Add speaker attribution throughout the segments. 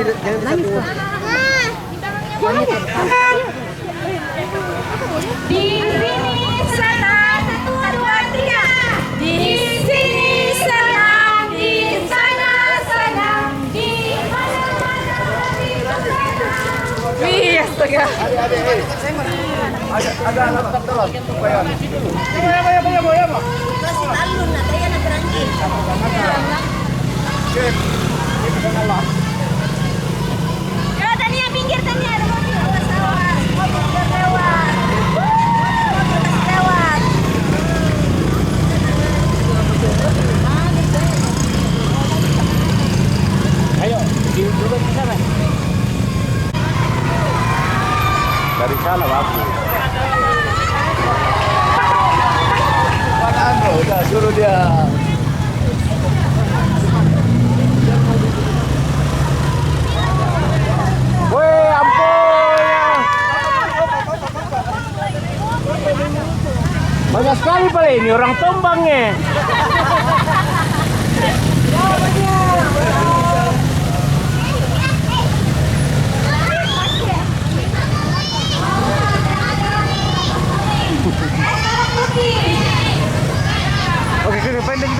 Speaker 1: jangan disatu.
Speaker 2: Di sini senang, satu, dua, tiga. Di sini senang, di sana senang, di mana-mana lebih bersenang.
Speaker 1: Wih, astaga.
Speaker 3: Ada laptop terus supaya. Ya.
Speaker 2: Masih talun na, kaya nagranggit. Yo, Tania, pinggir Tania, ada mobil. Awas, awas. Mobil udah lewat. Mobil lewat.
Speaker 3: Ayo, duduk di sana. Dari sana bagus. Mana udah suruh dia. Woi, ampun. Banyak sekali pala ini orang tombangnya. Oke, sini pendek.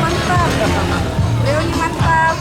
Speaker 2: Mantap. Reuni mantap.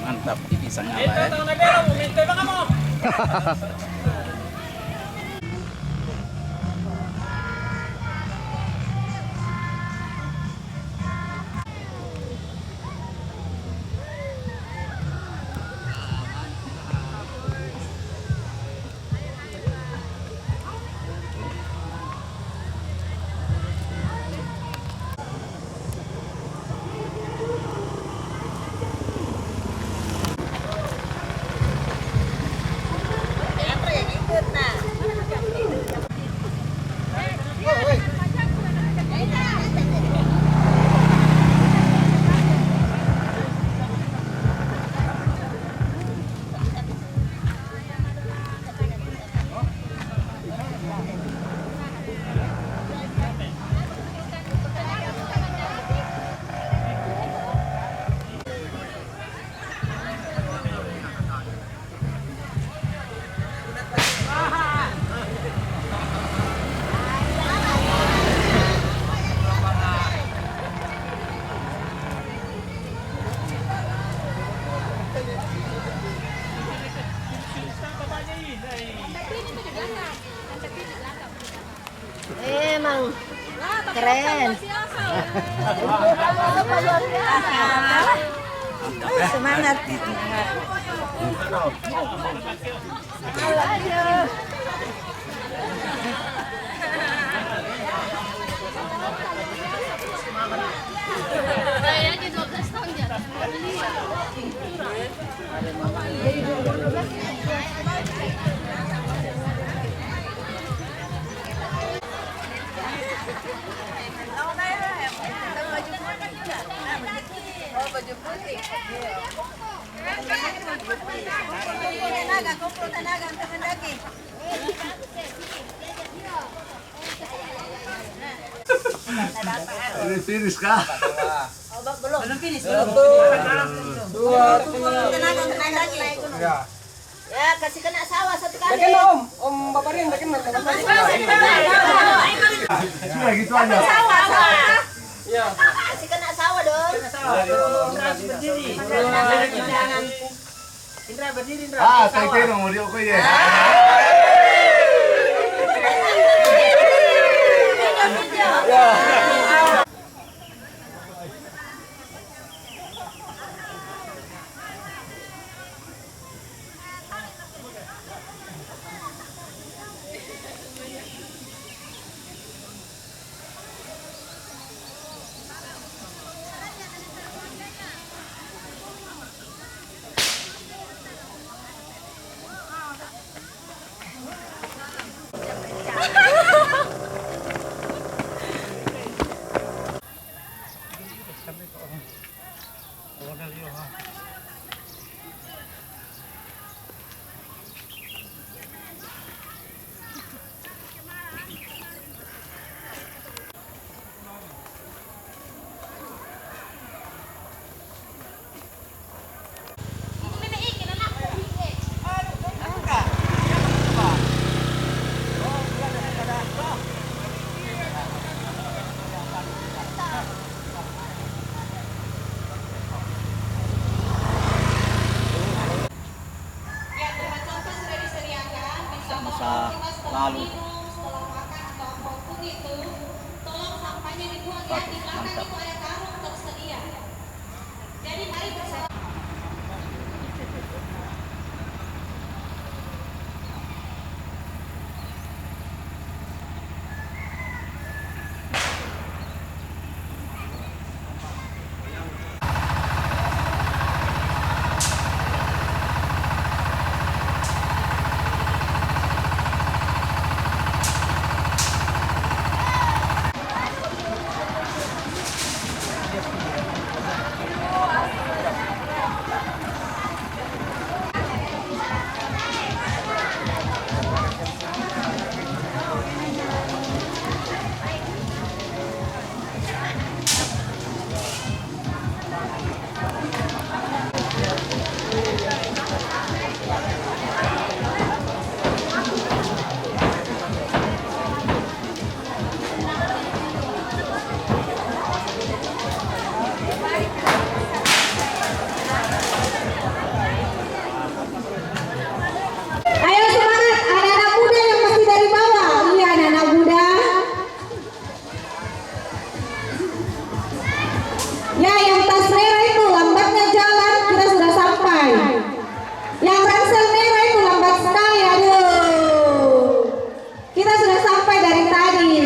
Speaker 1: Mantap, dipisang apa
Speaker 3: Ito,
Speaker 1: ya?
Speaker 3: itong nabero mo. Mintoy baka mo.
Speaker 2: Emang keren. Semangat. Aduh.
Speaker 4: Saya aja 12 tahun ya.
Speaker 2: Baju putih. Tenaga, kumpul tenaga untuk mendaki.
Speaker 5: Ini finish kah?
Speaker 2: Belum. Belum finish.
Speaker 3: Dua,
Speaker 2: Tenaga untuk naik lagi.
Speaker 3: ya.
Speaker 2: Ya, kasih kena sawah satu kali.
Speaker 3: Bagian na, Om. Om Baparin, bagian na.
Speaker 5: Sudah gitu aja.
Speaker 2: Sawah.
Speaker 3: Ya.
Speaker 2: Kasih kena sawah dong.
Speaker 3: Indra berdiri, Indra.
Speaker 5: Ah, saya kira mau dia kok ya.
Speaker 3: malu.
Speaker 2: Setelah makan apapun itu, tolong sampahnya dibuang ya. Di belakang itu ada karung tersedia. Jadi mari bersama. Ayo semangat, anak-anak muda yang masih dari bawah. Iya, anak-anak muda. Ya, yang tas merah itu lambatnya jalan, kita sudah sampai. Yang ransel merah itu lambat sekali, aduh. Kita sudah sampai dari tadi.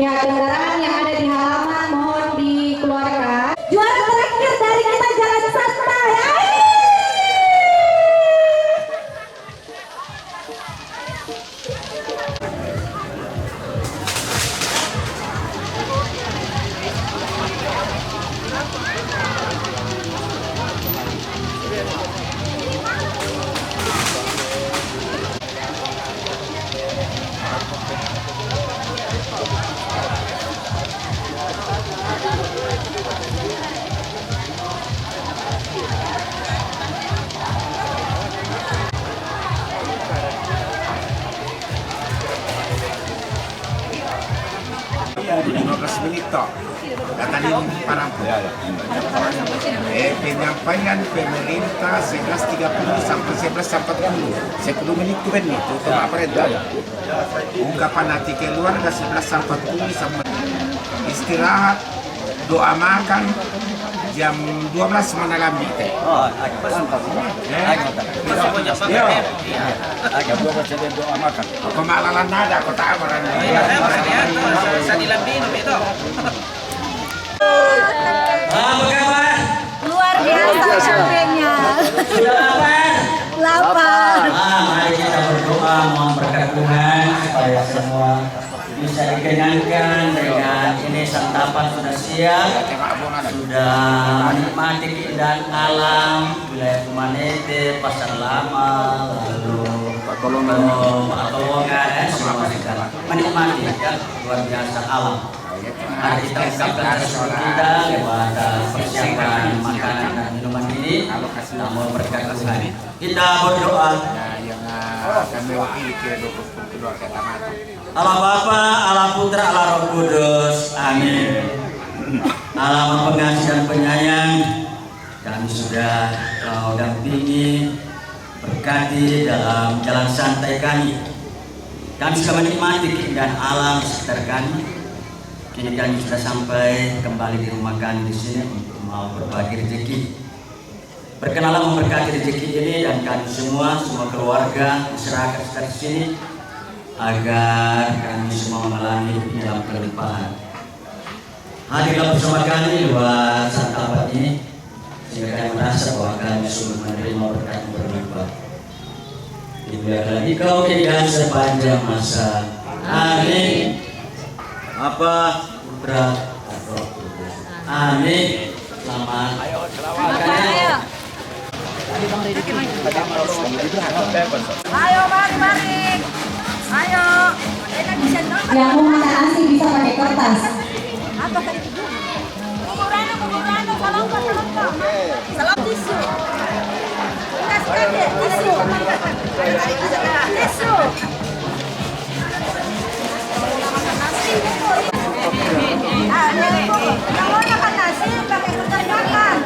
Speaker 2: Ya, kendaraan yang ada di halaman mohon dikeluarkan. Juara terakhir dari kita jalan santai.
Speaker 1: Iya, 15 menit toh. Kata dia para penyampaian pemerintah 11.30 sampai 11.40. 10 menit itu kan itu apa itu? Ungkapan hati keluarga 11.40 sampai istirahat, doa makan jam 12 malam itu.
Speaker 3: Oh, ya. Agak buat saja doa makan.
Speaker 1: Kemalalan nada kota Amaran.
Speaker 6: Sa dilambino itu.
Speaker 3: Apa kabar?
Speaker 2: Luar biasa campingnya.
Speaker 3: Sudah lapar?
Speaker 2: Lapar.
Speaker 3: Mari kita berdoa mohon berkat Tuhan supaya semua bisa dikenyangkan dengan ini santapan sudah siap, sudah menikmati keindahan alam wilayah Kumanete, Pasar Lama, lalu Patolongan, semua kita menikmati ya luar biasa alam. Mari kita ungkapkan syukur kita lewat persiapan makanan dan minuman ini. Namun berkat Tuhan kita berdoa.
Speaker 1: Kami wakili ke 20 keluarga Tamata.
Speaker 3: Allah Bapa, Allah Putra, Allah Roh Kudus. Amin. Allah Maha Pengasih dan Penyayang, kami sudah Kau dampingi, berkati dalam jalan santai kami. Kami sudah menikmati keindahan alam sekitar kami. Kini kami sudah sampai kembali di rumah kami di sini untuk mau berbagi rezeki. Berkenalan memberkati rezeki ini dan kami semua keluarga, masyarakat sekitar sini, agar kami semua mengalami hidup dalam kelimpahan. Hadirlah bersama kami luar santapan ini, sehingga kami merasa bahwa kami sungguh menerima berkat berlimpah. Dimuliakan Engkau keindahan sepanjang masa. Amin. Bapa, Putra, dan Roh Kudus. Amin. Selamat. Ayo.
Speaker 4: Ayo balik. Ayo.
Speaker 2: Yang mau makan nasi bisa pakai kertas.
Speaker 4: Apa tadi itu? Murano, salam tisu. Kasih tisu. Tisu. Yang mau makan nasi pakai kertas makan.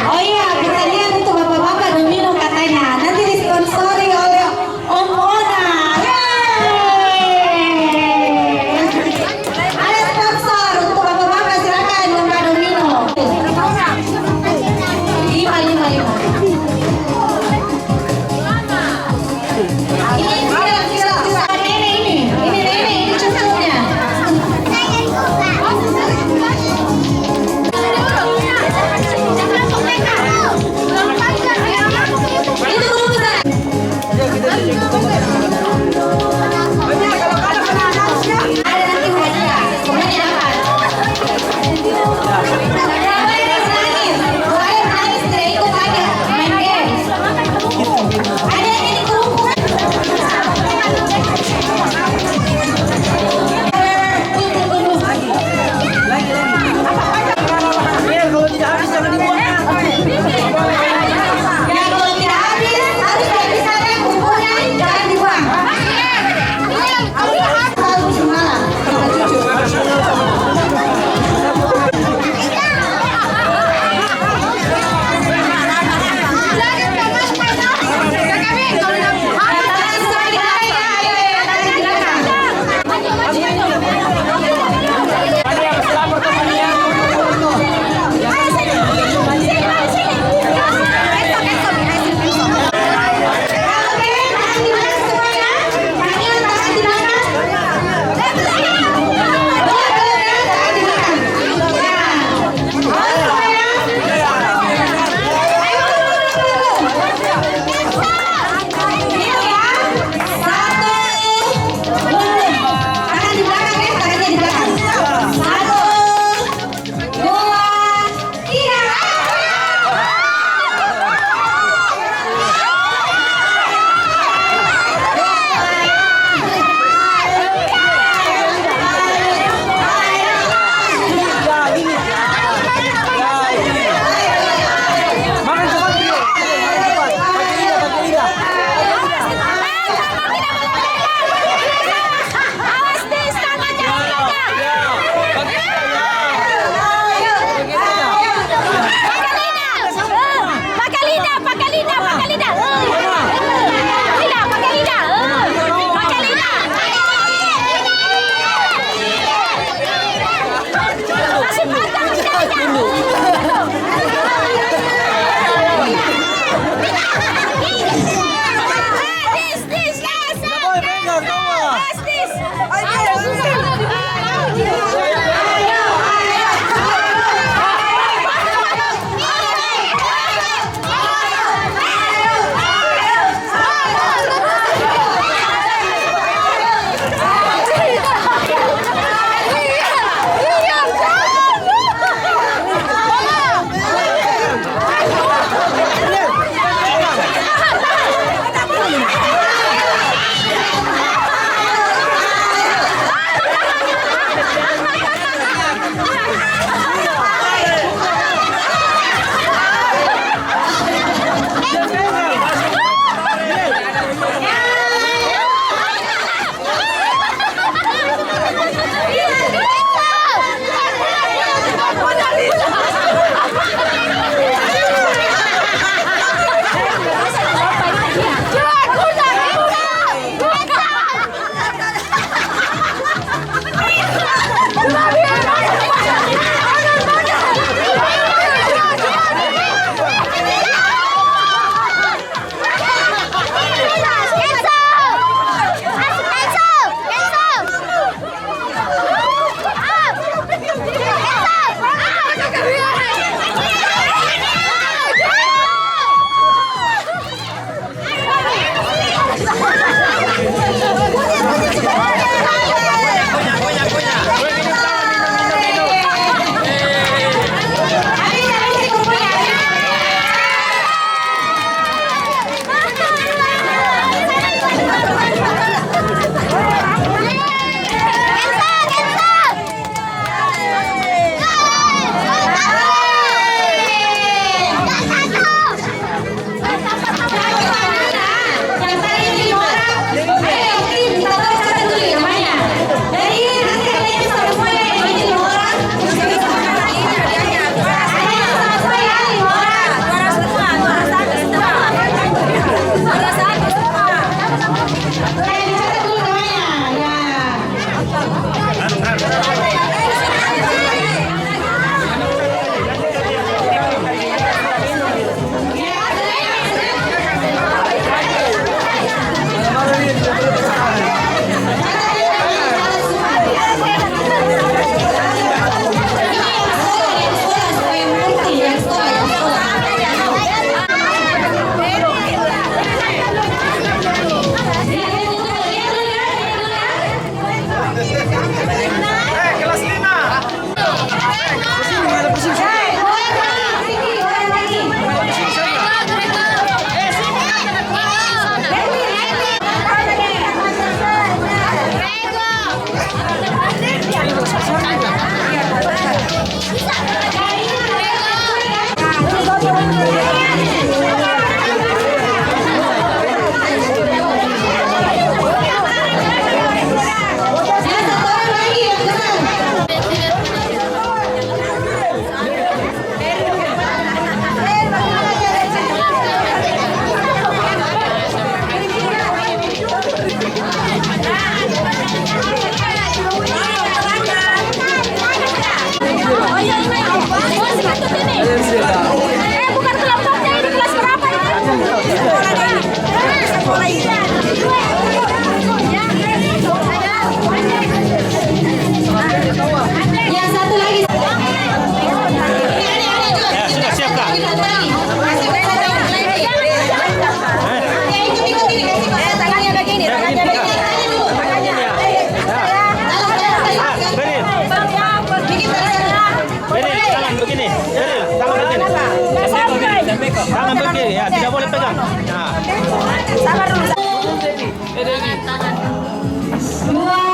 Speaker 2: Oh iya, kita lihat untuk bapak-bapak Domino katanya nanti disponsori oleh Om Ona. Yeay. Ada sponsor untuk bapak-bapak, silakan Bapak Domino. 555.
Speaker 6: Tangan ke kiri ya, tidak boleh pegang. Nah.
Speaker 4: Sabar dulu.
Speaker 2: Dua.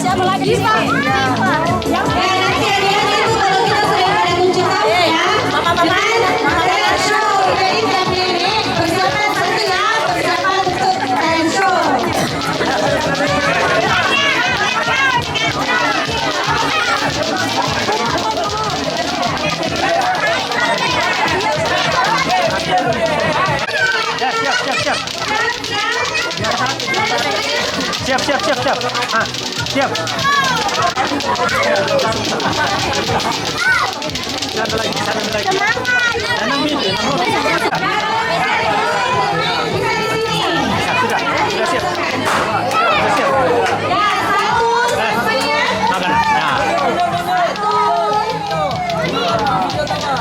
Speaker 4: Siapa lagi?
Speaker 6: Siap. Satu lagi. Tanam ini. Sudah siap.
Speaker 2: Ya, satu. Semuanya.
Speaker 6: Makan. Nah.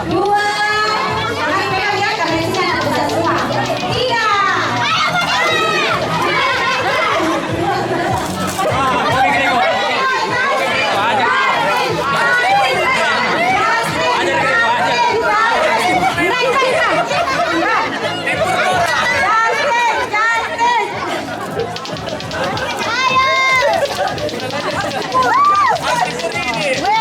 Speaker 2: Dua. Kami pegang ya, karena di sini ada besar semua. Tiga.
Speaker 4: Ayo.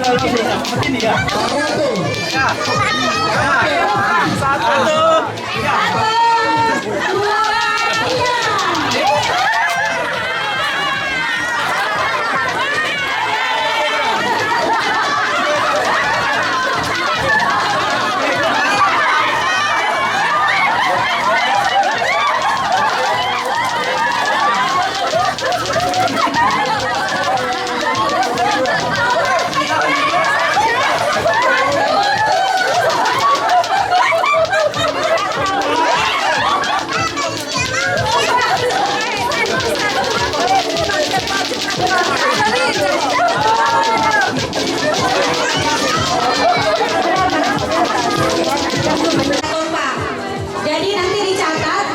Speaker 6: Seperti ini ya. Satu.
Speaker 2: Kompak. Jadi nanti dicatat,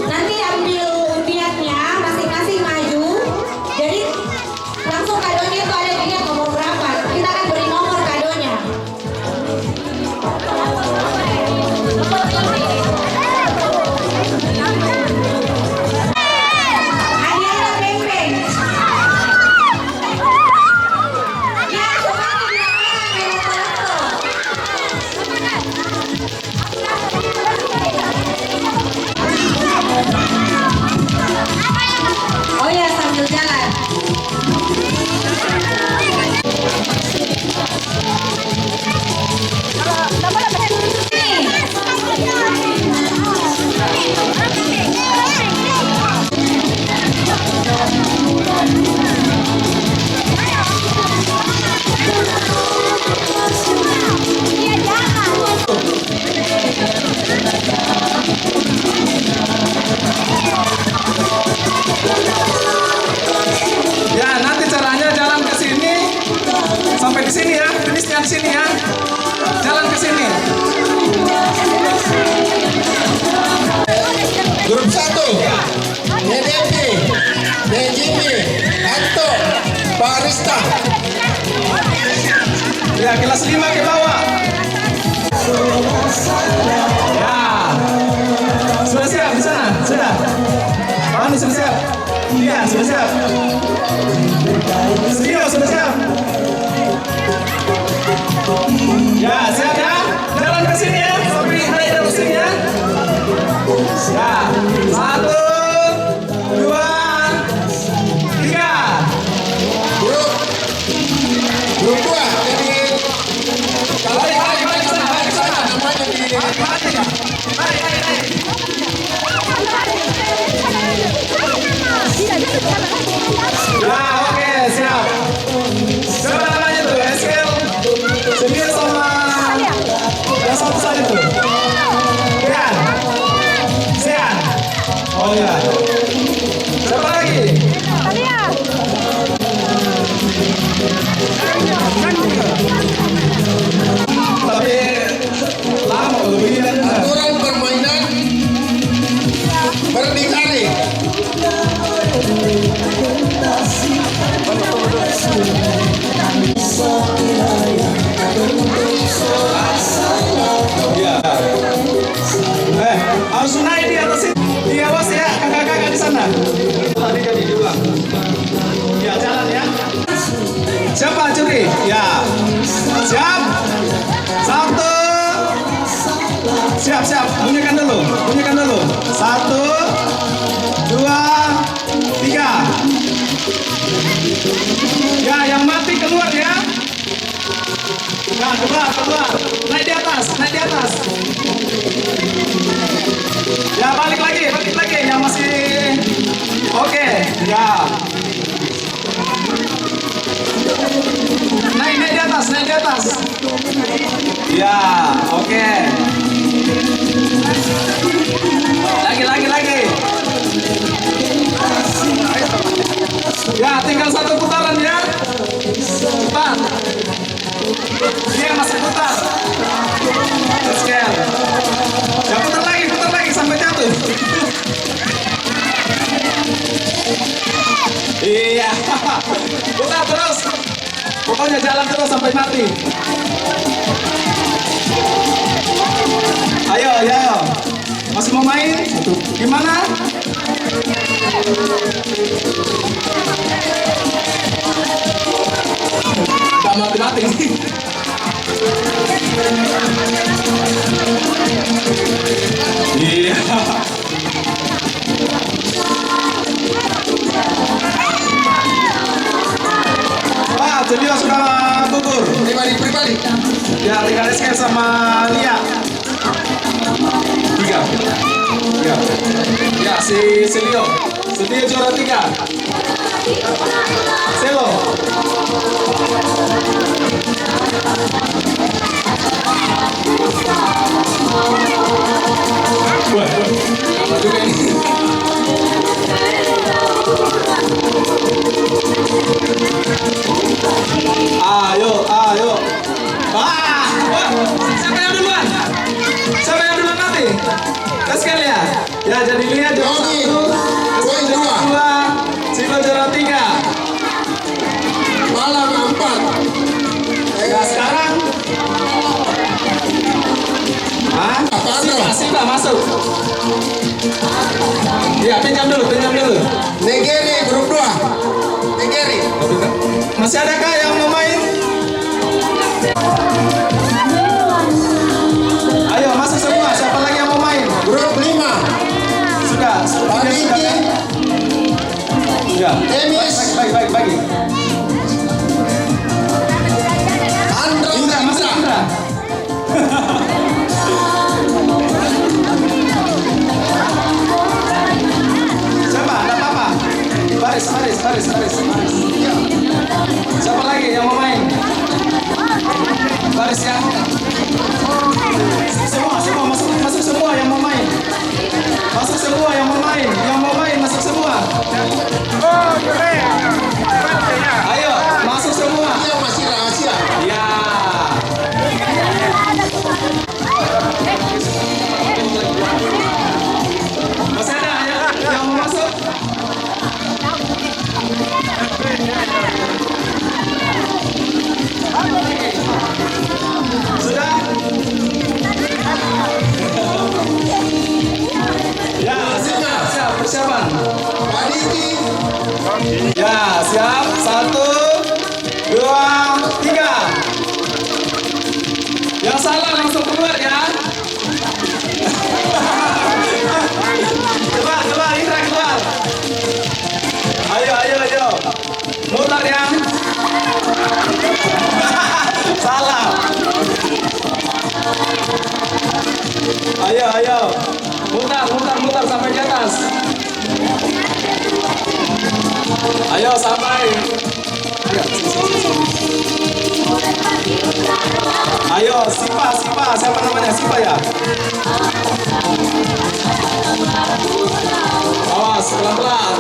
Speaker 2: nanti ambil undiannya masing-masing maju. Jadi langsung kadonya itu ada dilihat nomor berapa. Kita akan beri nomor kadonya. Hadiahnya peng-peng. Ya, semuanya di oh ya, sambil jalan.
Speaker 7: Ya, nanti caranya jalan ke sini sampai di sini ya, finishnya di sini ya. Jalan ke sini.
Speaker 8: Grup 1 DDP, DJP, Anto, Barista.
Speaker 7: Ya, kelas 5 ke bawah. Ya. Sudah siap di sana? Sudah. Pak Anies sudah siap? Iya, sudah siap. Studio sudah siap? Ya, siap ya? Jalan ke sini ya, sampai naik dari sini ya. Ya, 1, 2, 3.
Speaker 8: Grup 2 jadi kalau balik ke sana namanya di
Speaker 7: Ya, oke, siap. Siapa namanya tuh? SL Semir sama yang satu saja tuh. Sean. Sean. Oh ya. Siapa lagi? Tapi lama lebih kan.
Speaker 8: aturan permainan berdikari.
Speaker 7: Ya. Harus naik di atas itu. Iya bos ya, kakak-kakak di sana. Tadi kan diulang. Ya jalan ya. Siapa curi? Ya. Siap. 1. Siap. Bunyikan dulu. 1, 2, 3. Ya, yang mati keluar ya. Ya, keluar. Naik di atas. Ya, balik lagi. Yang masih oke. Ya. Naik di atas. Ya, oke. Lagi. Ya, tinggal 1 putaran ya. Cepat. Dia masih putar. Scale. Ya, putar lagi sampai jatuh. Iya. Putar terus. Pokoknya jalan terus sampai mati. Ayo. Masih mau main? Gimana? Udah mati-mati. Celio sudah gugur.
Speaker 8: Pribadi.
Speaker 7: Ya, tinggal escape sama Lia. 3. Ya, si Celio juara 3. Selo. Wah, apa juga ini? Ayo. Siapa yang duluan? Nanti? Kaskan ya. Ya, jadi lihat juara 1,
Speaker 8: Poin 2.
Speaker 7: 2, Cilo juara 3.
Speaker 8: Malam 4.
Speaker 7: Ya, sekarang Sipa masuk. Ya, pinjam dulu.
Speaker 8: Negeri grup 2. Negeri.
Speaker 7: Masih adakah yang mau main? Ayo, masuk semua. Siapa lagi yang mau main?
Speaker 8: Grup 5.
Speaker 7: Sudah
Speaker 8: Bagi.
Speaker 7: kan? Ya.
Speaker 8: Temis.
Speaker 7: Baik.
Speaker 8: Andra.
Speaker 7: Masuk Indra. Siapa? Ada apa? Baris. Siapa lagi yang mau main? Baris ya. Semua masuk semua yang mau main. Masuk semua yang mau main. Masuk semua. Ayo, masuk semua.
Speaker 8: Dia masih rahasia.
Speaker 7: Ya. Masih ada yang mau masuk? Sudah? Ya, siap, persiapan.
Speaker 8: Badiki.
Speaker 7: Ya, siap. 1, 2, 3. Yang salah langsung keluar ya. Keluar, Indra keluar. Ayo. Mutar ya. Salah. Ayo. Mutar sampai ke atas. Ayo sampai. Ayo, Sipa. Siapa namanya? Sipa ya? Awas, pelan-pelan.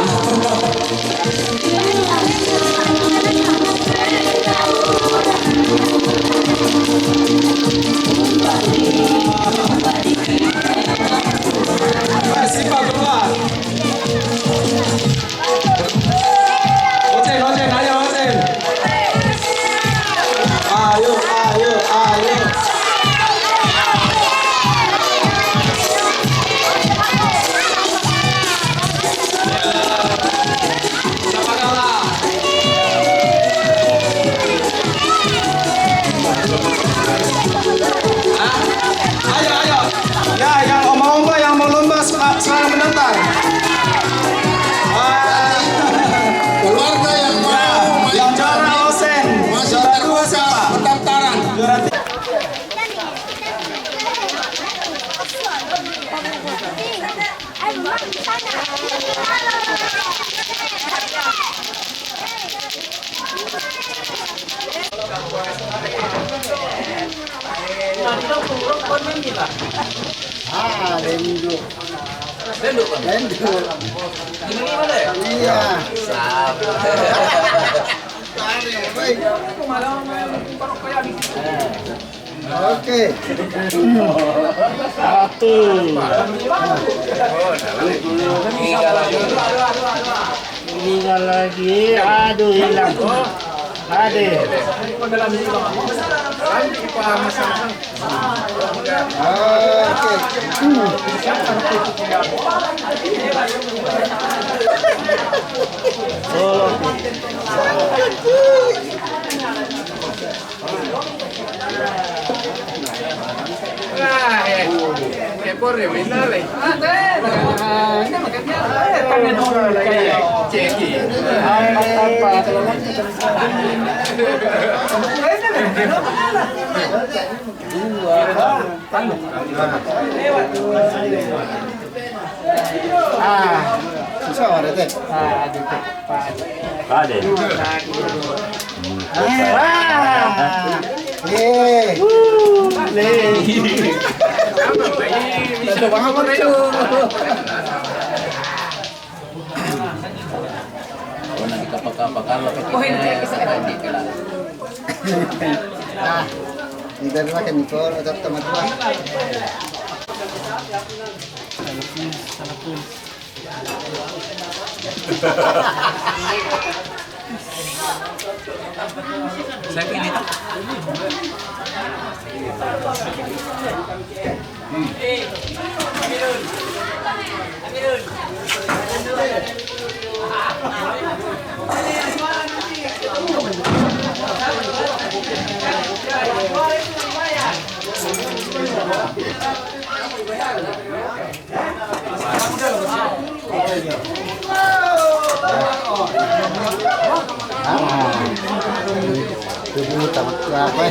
Speaker 7: Sipa keluar. Ocen, ayo Ocen. Ayo. Siapa kalah? Ayo. Ya, yang mau lomba sekarang menentar.
Speaker 8: Keluarga yang mau
Speaker 7: Yang juara Osen.
Speaker 8: masih
Speaker 7: Juara 2
Speaker 8: terbuka
Speaker 7: siapa?
Speaker 8: pendaftaran.
Speaker 7: Juara 3.
Speaker 8: Oke.
Speaker 5: Tinggal lagi. Aduh, hilang. Ade. Corre,
Speaker 8: Susah ada teh.
Speaker 5: Ada.
Speaker 8: Hindi na kami ko atau teman-teman.
Speaker 1: Saya pilih.
Speaker 8: Tubuh tamat apa?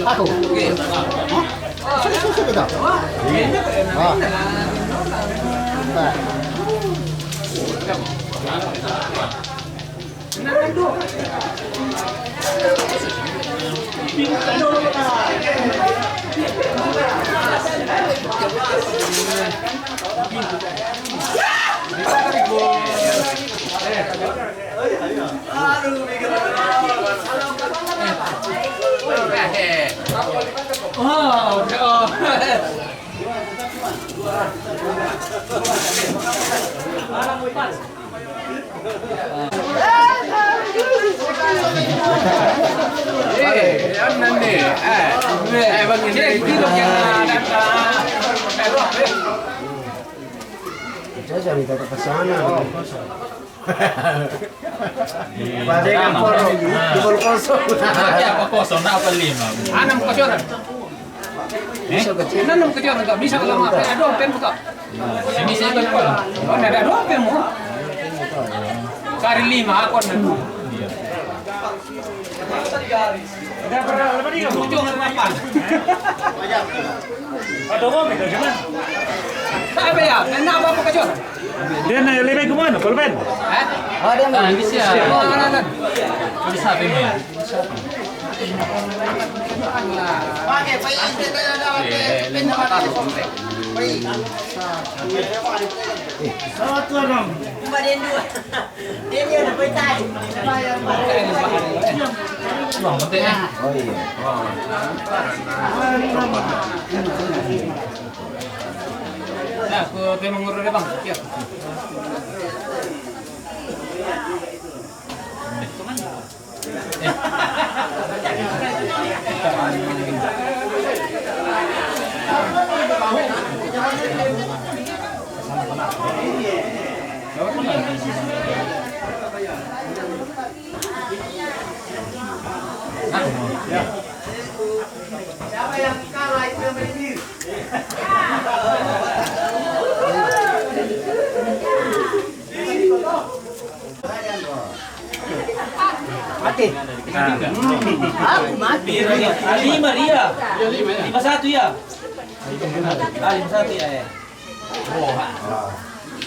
Speaker 8: Aku. Sudah kita. Ah. Nah. Saya cari kata pesana. Padahal poro di bol kosong.
Speaker 6: Apa kosong? Apa 5? 6 kocoran. Bisa kecil. 6 kocoran enggak bisa kalau mau ada open buka. Sini saya kan. Oh, ada open mu. Kari 5 akon. Iya. Ada berapa nih? 7 Ada mau gitu cuman. Apa ya? Enak apa kecil?
Speaker 5: Dia naik lebih ke mana? Pulpen?
Speaker 6: Oh, dia mau bisa. Bisa ini.
Speaker 8: Pakai pakai
Speaker 5: Satu orang.
Speaker 4: Dia ada petai.
Speaker 8: Oh iya.
Speaker 6: Nah, aku memang ngurus bang. Siap.
Speaker 8: Siapa yang kalah itu yang berdiri.
Speaker 3: Mati. Aku mati. 5 dia. 51 ya. 51 ya. Oh.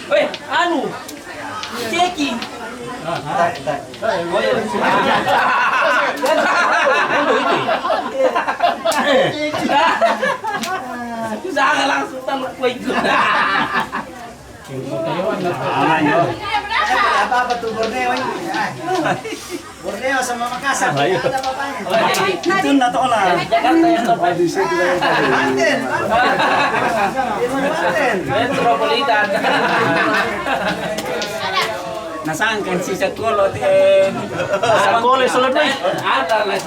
Speaker 3: Weh, anu. Checking. Jangan langsung taruh poin.
Speaker 8: Apa tuh Borneo ini? Borneo sama Makassar. Ada apa-apanya.
Speaker 3: Itu enggak tahu lah. Jakarta yang sampai di situ.
Speaker 8: Banten. Banten.
Speaker 3: Metropolitan. Nasangkan si Sakolo din.
Speaker 5: Sakolo selesai.
Speaker 3: Ada lah,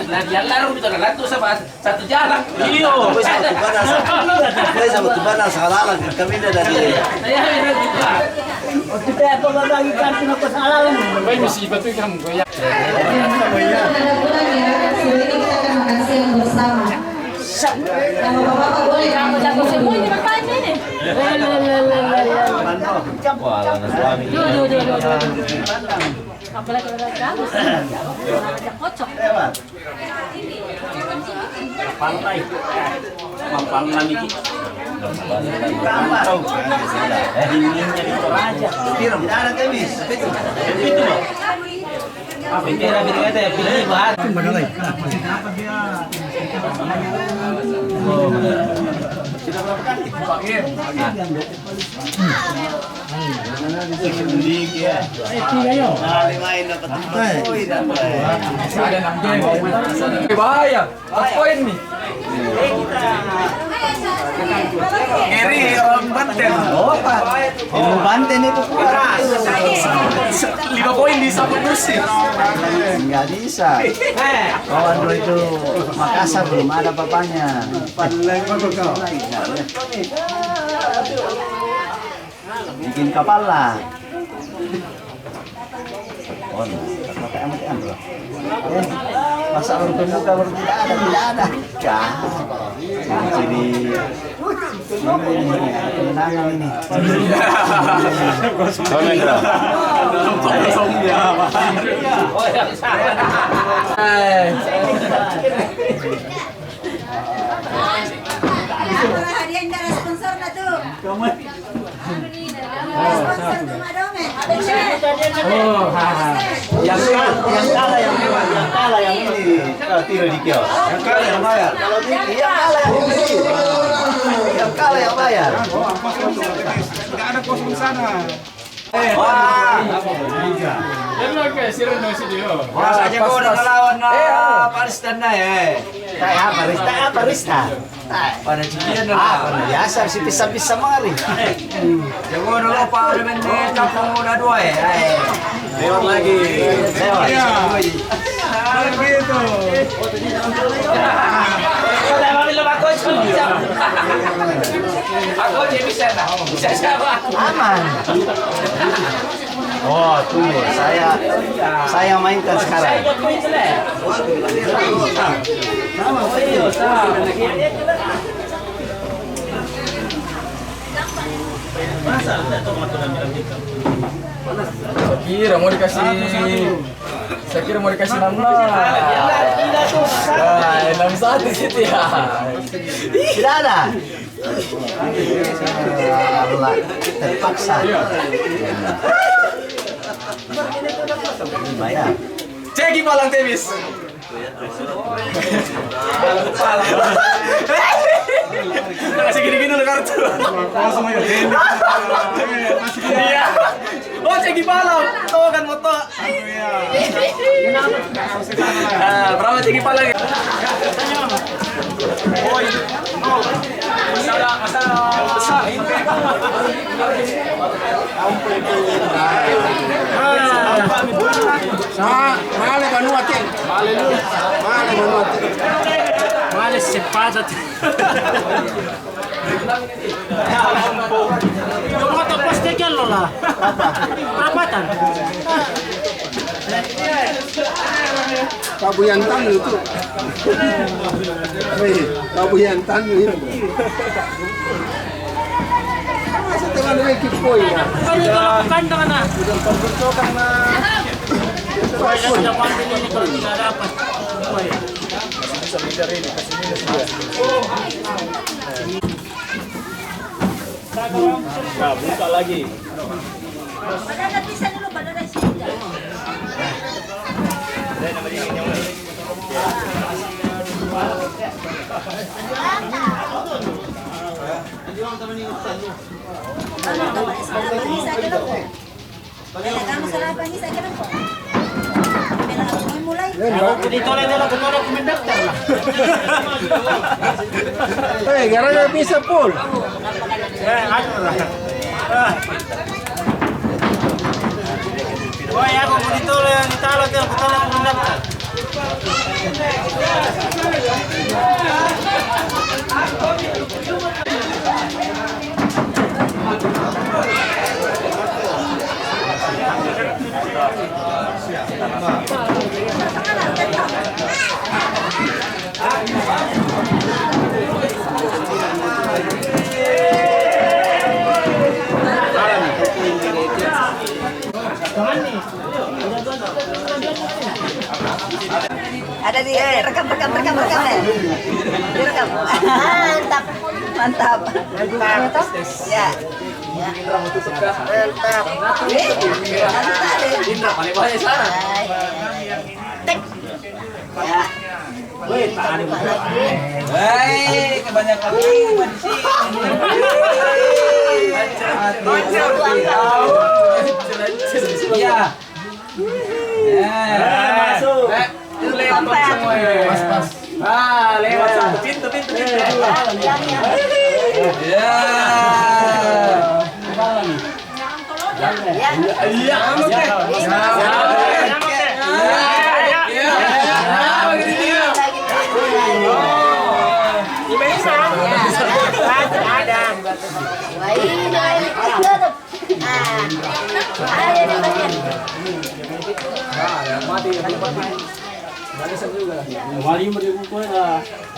Speaker 3: larang dito na lato sa satu jalan. Iyo.
Speaker 8: Sa batu bana sa halalan kami na dali.
Speaker 3: Saya dito. Kita pembagikan kesalahan.
Speaker 6: Baik mesti betul kamu goyang.
Speaker 2: Ada pulang ya, sebelum ini kita akan makan siang bersama. Yang bapak-bapak boleh kamu jago semua ini bermain ini.
Speaker 4: Apalagi kalau kamu ada kocok.
Speaker 3: Pantai. Mampang nami. Dinginnya di Toraja. Tidak ada temis. Itu. Apa kira kata ya pilih bahan.
Speaker 6: Sudah berapa kali? Pakir. Ada 6 game. Bahaya. Poin nih.
Speaker 7: Ngeri orang Banten.
Speaker 3: Oh, Banten itu keras.
Speaker 7: 5 poin di Sabun Musik.
Speaker 3: Nggak bisa. Kawan lo itu Makassar belum ada papanya. Bikin kapal lah. Oh, pakai amat bro. Masa orang pemuka baru tidak ada. Jadi ini kemenangan ini.
Speaker 4: Hadiah dari sponsor na tuh. Sponsor tuh Madome.
Speaker 3: Yang kalah yang hebat, yang kalah yang ini tidak di kios. Yang kalah yang bayar. Kalau ini yang kalah yang ini. Yang kalah yang bayar.
Speaker 7: Tidak ada kosong sana.
Speaker 3: Wah.
Speaker 6: Jangan ke siron no studio.
Speaker 3: Wah, saja kau udah melawan Paristan ya. Kayak Parista. Pada cikian pada biasa si bisa mari. Jago dulu Pak udah main kampung udah 2 ya. Lewat lagi. Lewat.
Speaker 7: Begitu.
Speaker 3: Udah mau bilang aku bisa.
Speaker 6: Aku jadi bisa siapa?
Speaker 3: Aman. Oh, tunggu. Saya mainkan sekarang.
Speaker 6: Saya kira mau dikasih 6. Nah, 61 situ ya.
Speaker 3: Tidak ada. Terpaksa. Bayar.
Speaker 7: Ceki palang temis. Kasih gini-gini lo kartu. Langsung aja. Iya. Oh, ceki palang. Tahu kan moto. Berapa ceki palang? Oh, ini. Masalah besar.
Speaker 1: Male manuatin. Male manuatin.
Speaker 5: Male sepadat. Kamu tak pasti kalau lah. Perapatan.
Speaker 1: Kabuyantan itu. Kabuyantan itu. Setelah lagi poin ya.
Speaker 5: Kalau kandang na. Saya sudah pasti ini kalau tidak dapat.
Speaker 7: Buka lagi.
Speaker 4: Padahal bisa dulu pada sini.
Speaker 5: Dito lang nila kung ano kumindakta lah.
Speaker 1: Gara-gara bisa pul.
Speaker 5: Ano lah. Hoy, ako dito lang italo ko kung ano kumindakta.
Speaker 4: ada di rekam ya. Direkam. Mantap. Mantap. Ya. Ya. Mantap.
Speaker 6: Indra paling banyak sana.
Speaker 4: Tek. Ya.
Speaker 3: Wih, tak ada
Speaker 4: lagi.
Speaker 3: Hei, kebanyakan iman sih. Iya. Masuk.
Speaker 4: Sampai
Speaker 6: Pas. Ah, lewat satu pintu.
Speaker 3: Ya.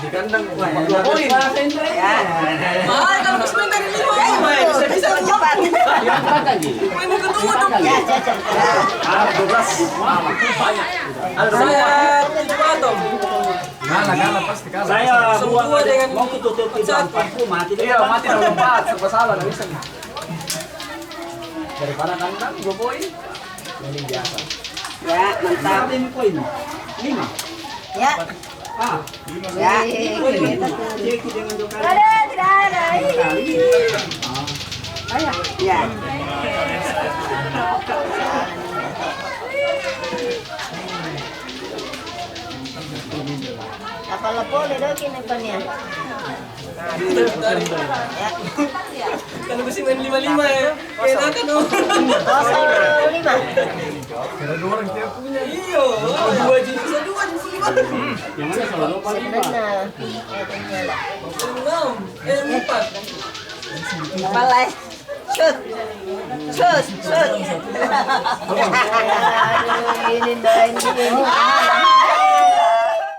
Speaker 6: Di kandang.
Speaker 4: Bisa cepat.
Speaker 6: Kalah pasti kalah.
Speaker 3: Saya buat dengan mau tutup di depanku mati.
Speaker 6: Iya, mati dalam lompat, serba salah, nggak bisa. Daripada kandang, 2 poin. Ini biasa.
Speaker 4: Ya, mantap.
Speaker 3: 5 poin. 5.
Speaker 4: Ya. Ya. Tidak ada. Ya. Kapal pole daw kinapanya. Ya.
Speaker 6: Kalau mesti main 5-5 ya. Enakan dong.
Speaker 4: 05.
Speaker 6: Karena 2 orang tiap punya. Iya. 2 jenis 5.
Speaker 3: Yang mana kalau lupa 5?
Speaker 4: Benar.
Speaker 6: 4.
Speaker 4: Balai. Shoot. Aduh, ini dah ini.